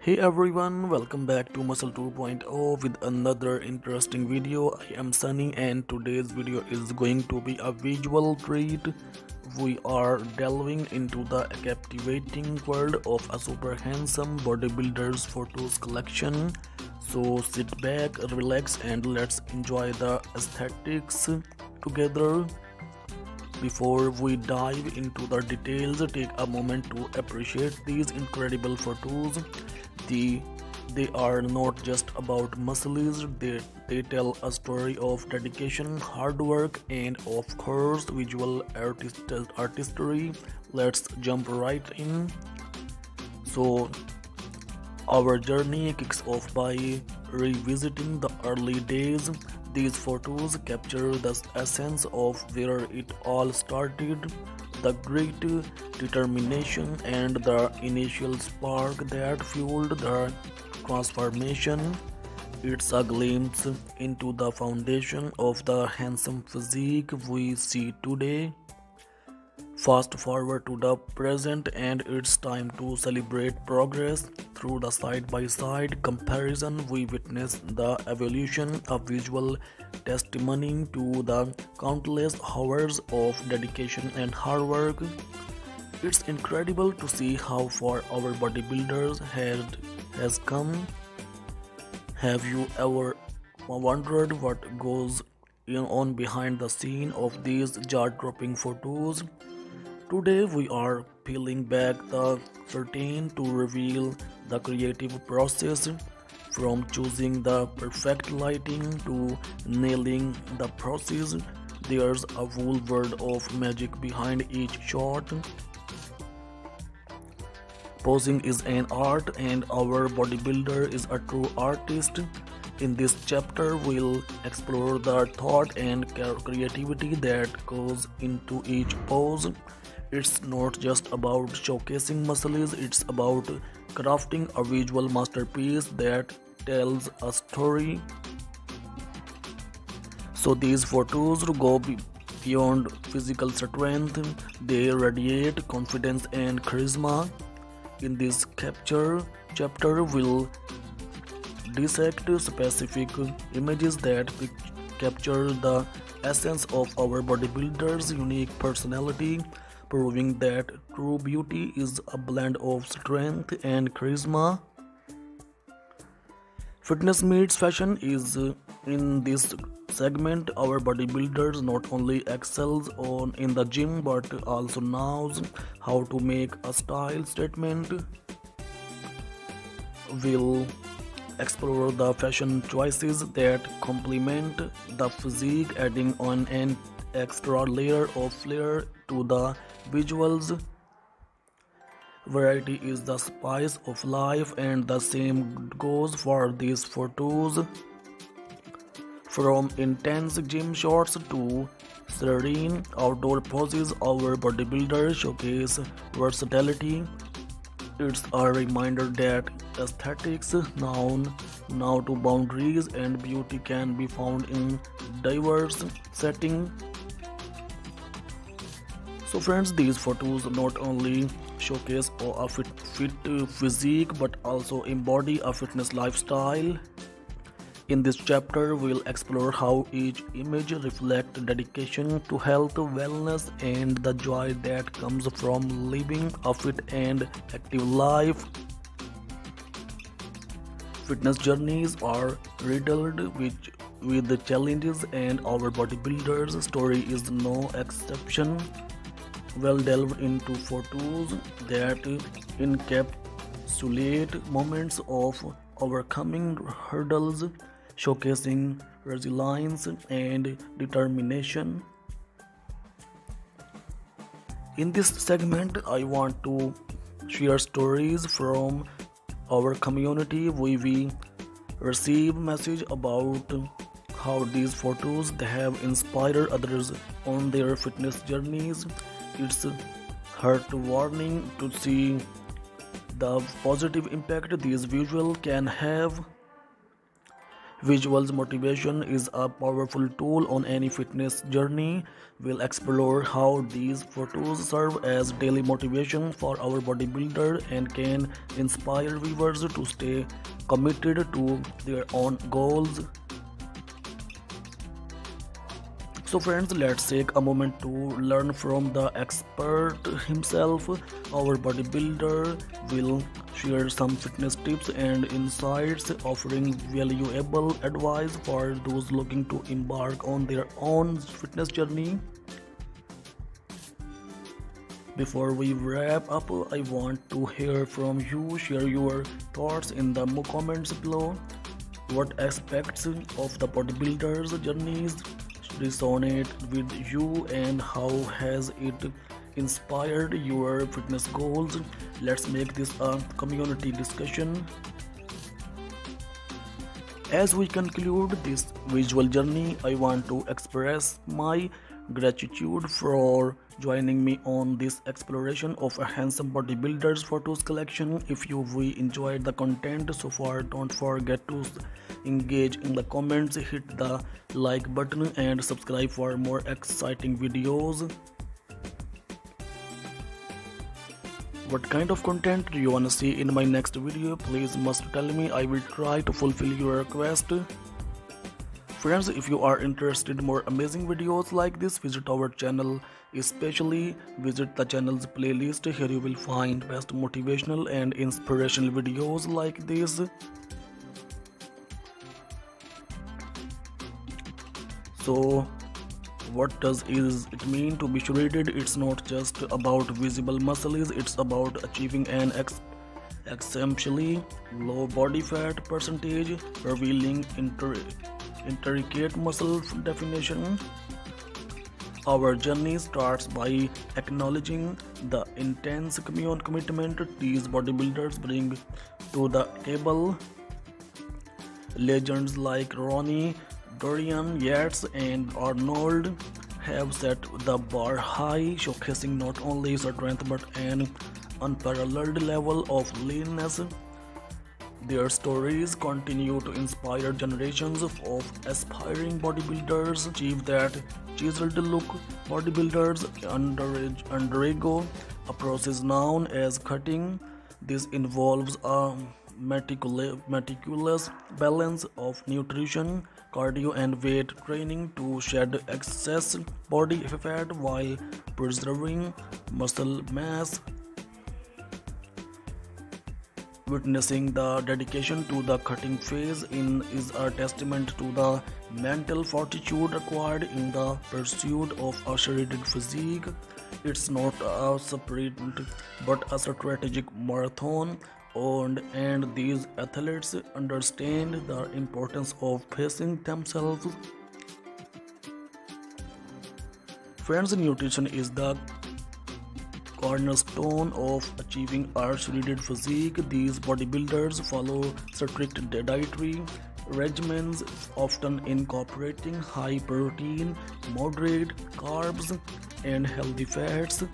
Hey everyone, welcome back to Muscle 2.0 with another interesting video. I am Sunny and today's video is going to be a visual treat. We are delving into the captivating world of a super handsome bodybuilder's photos collection. So sit back, relax and let's enjoy the aesthetics together. Before we dive into the details, take a moment to appreciate these incredible photos. The, they are not just about muscles, they tell a story of dedication, hard work, and of course, visual artistry. Let's jump right in. So, our journey kicks off by revisiting the early days. These photos capture the essence of where it all started, the great determination and the initial spark that fueled the transformation. It's a glimpse into the foundation of the handsome physique we see today. Fast forward to the present, and it's time to celebrate progress. Through the side by side comparison, we witness the evolution of visual testimony to the countless hours of dedication and hard work. It's incredible to see how far our bodybuilders has come. Have you ever wondered what goes on behind the scene of these jaw-dropping photos? Today we are peeling back the curtain to reveal the creative process, from choosing the perfect lighting to nailing the process. There's a whole world of magic behind each shot. Posing is an art and our bodybuilder is a true artist. In this chapter, we'll explore the thought and creativity that goes into each pose. It's not just about showcasing muscles, it's about crafting a visual masterpiece that tells a story. So these photos go beyond physical strength, they radiate confidence and charisma. In this chapter will dissect specific images that capture the essence of our bodybuilder's unique personality, proving that true beauty is a blend of strength and charisma. Fitness meets fashion is in this segment. Our bodybuilders not only excels on in the gym but also knows how to make a style statement. We'll explore the fashion choices that complement the physique, adding on an extra layer of flair to the visuals. Variety is the spice of life, and the same goes for these photos. From intense gym shots to serene outdoor poses, our bodybuilders showcase versatility. It's a reminder that aesthetics, now to boundaries, and beauty can be found in diverse settings. So friends, these photos not only showcase a fit physique but also embody a fitness lifestyle. In this chapter, we'll explore how each image reflects dedication to health, wellness, and the joy that comes from living a fit and active life. Fitness journeys are riddled with the challenges, and our bodybuilder's story is no exception. Well delved into photos that encapsulate moments of overcoming hurdles, showcasing resilience and determination. In this segment, I want to share stories from our community. We receive message about how these photos they have inspired others on their fitness journeys. It's heartwarming to see the positive impact these visuals can have. Visuals motivation is a powerful tool on any fitness journey. We'll explore how these photos serve as daily motivation for our bodybuilder and can inspire viewers to stay committed to their own goals. So friends, let's take a moment to learn from the expert himself. Our bodybuilder will share some fitness tips and insights, offering valuable advice for those looking to embark on their own fitness journey. Before we wrap up, I want to hear from you. Share your thoughts in the comments below. What aspects of the bodybuilder's journeys resonate with you and how has it inspired your fitness goals? Let's make this a community discussion. As we conclude this visual journey, I want to express my gratitude for joining me on this exploration of a handsome bodybuilder's photos collection. If we enjoyed the content so far, don't forget to engage in the comments, hit the like button and subscribe for more exciting videos. What kind of content do you want to see in my next video? Please must tell me. I will try to fulfill your request. Friends, if you are interested in more amazing videos like this, visit our channel, especially visit the channel's playlist. Here you will find best motivational and inspirational videos like this. So what does it mean to be shredded? It's not just about visible muscles, it's about achieving an exceptionally low body fat percentage, revealing intricate muscle definition. Our journey starts by acknowledging the intense commitment these bodybuilders bring to the table. Legends like Ronnie, Dorian Yates and Arnold have set the bar high, showcasing not only strength but an unparalleled level of leanness. Their stories continue to inspire generations of aspiring bodybuilders achieve that chiseled look. Bodybuilders undergo a process known as cutting. This involves a meticulous balance of nutrition, cardio and weight training to shed excess body fat while preserving muscle mass. Witnessing the dedication to the cutting phase is a testament to the mental fortitude required in the pursuit of a shredded physique. It's not a sprint but a strategic marathon, and these athletes understand the importance of pacing themselves. Friends, nutrition is the cornerstone of achieving a shredded physique. These bodybuilders follow strict dietary regimens, often incorporating high protein, moderate carbs, and healthy fats.